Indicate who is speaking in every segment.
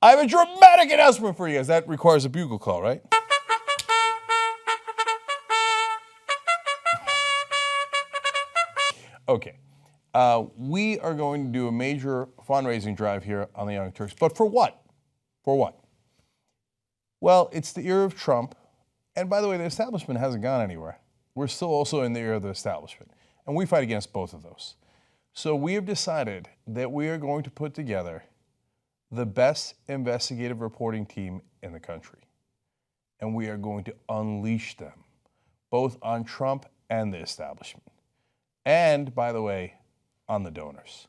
Speaker 1: I have a dramatic announcement for you guys. That requires a bugle call, right? Okay. We are going to do a major fundraising drive here on the Young Turks. But for what? For what? Well, it's the era of Trump. And by the way, the establishment hasn't gone anywhere. We're still also in the era of the establishment. And we fight against both of those. So we have decided that we are going to put together the best investigative reporting team in the country. And we are going to unleash them, both on Trump and the establishment. And, by the way, on the donors.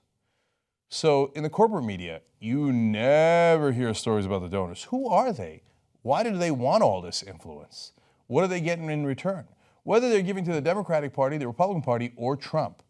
Speaker 1: So in the corporate media, you never hear stories about the donors. Who are they? Why do they want all this influence? What are they getting in return? Whether they're giving to the Democratic Party, the Republican Party, or Trump.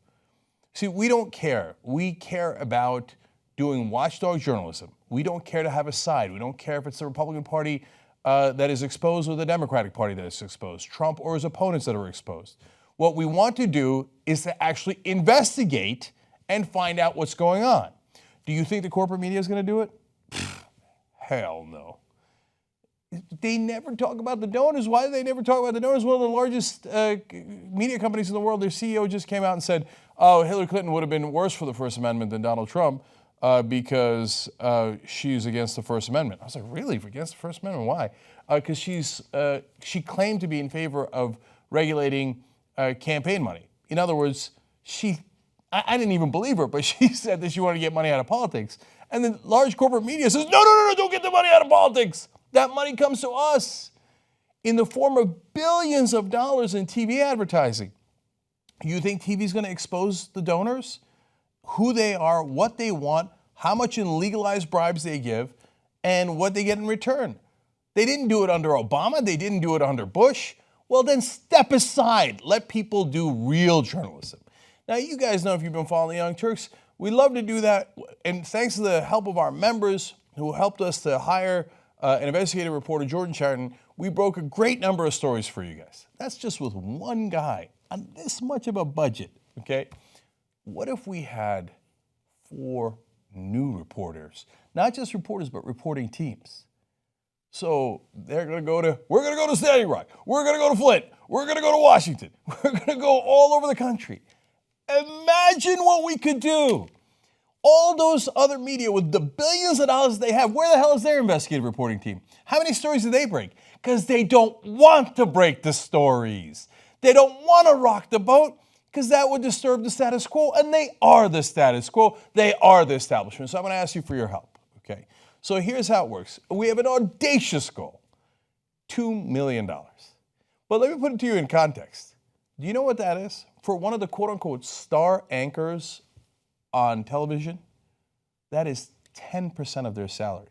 Speaker 1: See, we don't care. We care about doing watchdog journalism. We don't care to have a side. We don't care if it's the Republican Party that is exposed or the Democratic Party that is exposed, Trump or his opponents that are exposed. What we want to do is to actually investigate and find out what's going on. Do you think the corporate media is going to do it? Hell no. They never talk about the donors. Why do they never talk about the donors? One of the largest media companies in the world, their CEO just came out and said, oh, Hillary Clinton would have been worse for the First Amendment than Donald Trump because she's against the First Amendment. I was like, really? Against the First Amendment? Why? Because she claimed to be in favor of regulating campaign money. In other words, I didn't even believe her, but she said that she wanted to get money out of politics. And then large corporate media says, no, don't get the money out of politics. That money comes to us in the form of billions of dollars in TV advertising. You think TV is going to expose the donors? Who they are, what they want, how much in legalized bribes they give, and what they get in return. They didn't do it under Obama. They didn't do it under Bush. Well, then step aside. Let people do real journalism. Now, you guys know if you've been following the Young Turks, we love to do that. And thanks to the help of our members who helped us to hire an investigative reporter, Jordan Chariton, we broke a great number of stories for you guys. That's just with one guy on this much of a budget, okay? What if we had 4 new reporters? Not just reporters, but reporting teams. So we're going to go to Standing Rock. We're going to go to Flint. We're going to go to Washington. We're going to go all over the country. Imagine what we could do. All those other media with the billions of dollars they have, where the hell is their investigative reporting team? How many stories do they break? Because they don't want to break the stories. They don't want to rock the boat because that would disturb the status quo, and they are the status quo. They are the establishment. So I'm going to ask you for your help, okay? So here's how it works. We have an audacious goal, $2 million. But let me put it to you in context. Do you know what that is? For one of the quote-unquote star anchors on television, that is 10% of their salary.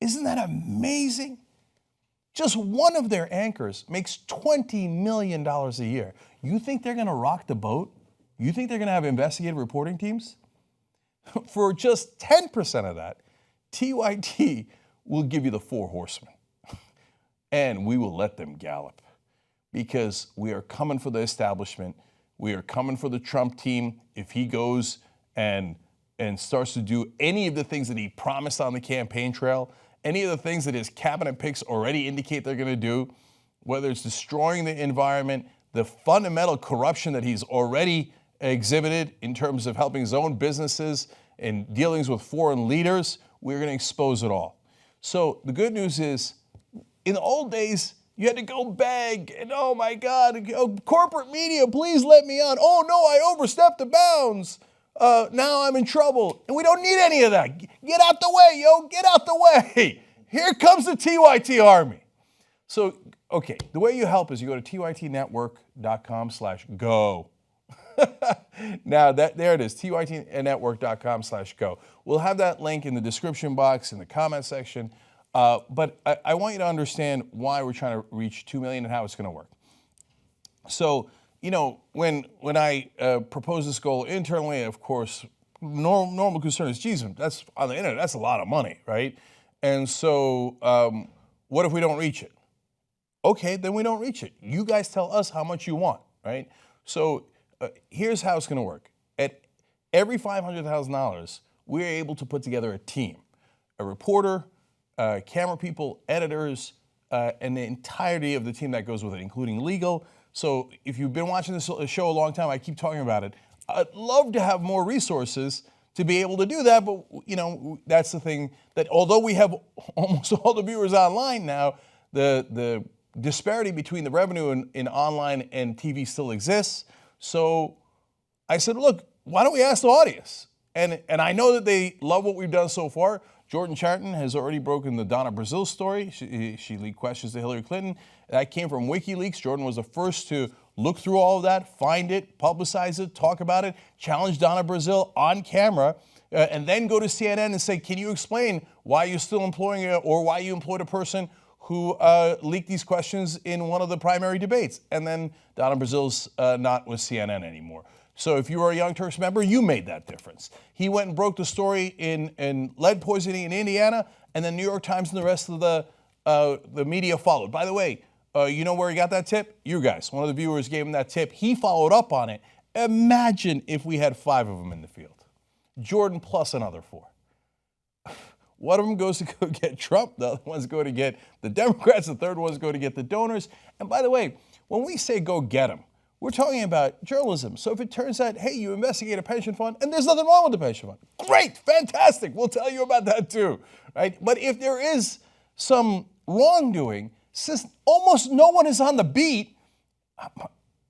Speaker 1: Isn't that amazing? Just one of their anchors makes $20 million a year. You think they're going to rock the boat? You think they're going to have investigative reporting teams? For just 10% of that, TYT will give you the 4 horsemen. And we will let them gallop. Because we are coming for the establishment. We are coming for the Trump team. If he goes and starts to do any of the things that he promised on the campaign trail, any of the things that his cabinet picks already indicate they're going to do, whether it's destroying the environment, the fundamental corruption that he's already exhibited in terms of helping his own businesses and dealings with foreign leaders, we're going to expose it all. So the good news is, in the old days, you had to go beg, and oh my God, corporate media, please let me on. Oh no, I overstepped the bounds. Now I'm in trouble. And we don't need any of that. Get out the way, yo, get out the way. Here comes the TYT army. So, okay, the way you help is you go to tytnetwork.com/go. Now, there it is, tytnetwork.com/go. We'll have that link in the description box, in the comment section. But I want you to understand why we're trying to reach 2 million and how it's going to work. So, you know, when I propose this goal internally, of course, normal concern is, geez, that's on the internet, that's a lot of money, right? And so what if we don't reach it? Okay, then we don't reach it. You guys tell us how much you want, right? So here's how it's going to work. At every $500,000, we're able to put together a team. a reporter, camera people, editors, and the entirety of the team that goes with it, including legal. So if you've been watching this show a long time, I keep talking about it. I'd love to have more resources to be able to do that, but that's the thing, that although we have almost all the viewers online now, the disparity between the revenue in online and TV still exists. So I said, look, why don't we ask the audience? And I know that they love what we've done so far. Jordan Charton has already broken the Donna Brazile story. She leaked questions to Hillary Clinton. That came from WikiLeaks. Jordan was the first to look through all of that, find it, publicize it, talk about it, challenge Donna Brazile on camera, and then go to CNN and say, can you explain why you're still employing or why you employed a person who leaked these questions in one of the primary debates? And then Donna Brazile's not with CNN anymore. So if you were a Young Turks member, you made that difference. He went and broke the story in lead poisoning in Indiana, and then New York Times and the rest of the media followed. By the way, you know where he got that tip? You guys. One of the viewers gave him that tip. He followed up on it. Imagine if we had 5 of them in the field. Jordan plus another 4. One of them goes to go get Trump. The other one's going to get the Democrats. The third one's going to get the donors. And by the way, when we say go get them, we're talking about journalism. So if it turns out, hey, you investigate a pension fund and there's nothing wrong with the pension fund, great, fantastic. We'll tell you about that too, right? But if there is some wrongdoing, since almost no one is on the beat,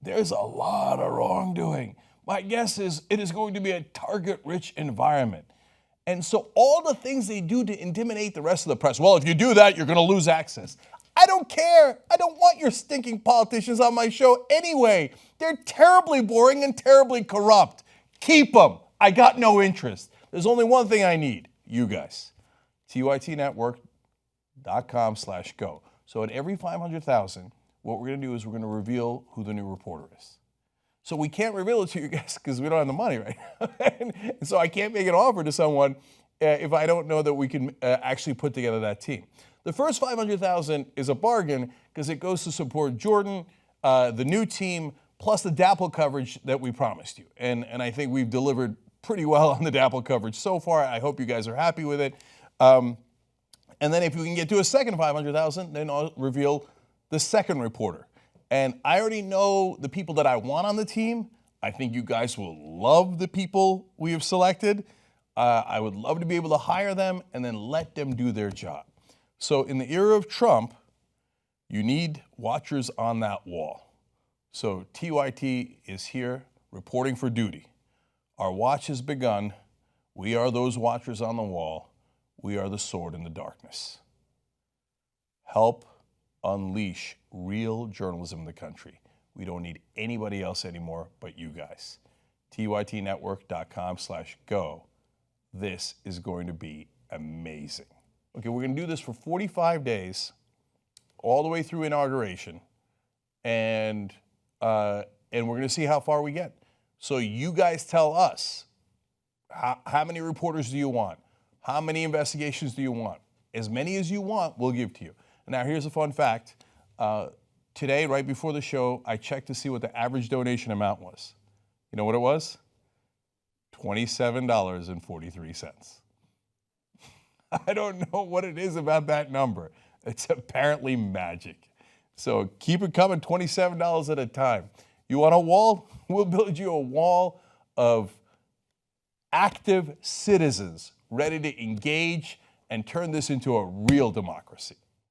Speaker 1: there's a lot of wrongdoing. My guess is it is going to be a target-rich environment. And so all the things they do to intimidate the rest of the press, well, if you do that, you're going to lose access. I don't care. I don't want your stinking politicians on my show anyway. They're terribly boring and terribly corrupt. Keep them. I got no interest. There's only one thing I need, you guys. tytnetwork.com/go. So at every 500,000, what we're going to do is we're going to reveal who the new reporter is. So we can't reveal it to you guys because we don't have the money right now. And so I can't make an offer to someone if I don't know that we can actually put together that team. The first 500,000 is a bargain because it goes to support Jordan, the new team, plus the DAPL coverage that we promised you. And I think we've delivered pretty well on the DAPL coverage so far. I hope you guys are happy with it. And then if we can get to a second 500,000, then I'll reveal the second reporter. And I already know the people that I want on the team. I think you guys will love the people we have selected. I would love to be able to hire them and then let them do their job. So in the era of Trump, you need watchers on that wall. So TYT is here reporting for duty. Our watch has begun. We are those watchers on the wall. We are the sword in the darkness. Help unleash real journalism in the country. We don't need anybody else anymore but you guys. tytnetwork.com/go. This is going to be amazing. Okay, we're going to do this for 45 days, all the way through inauguration, and we're going to see how far we get. So you guys tell us, how many reporters do you want? How many investigations do you want? As many as you want, we'll give to you. Now, here's a fun fact. Today, right before the show, I checked to see what the average donation amount was. You know what it was? $27.43. I don't know what it is about that number. It's apparently magic. So keep it coming, $27 at a time. You want a wall? We'll build you a wall of active citizens ready to engage and turn this into a real democracy.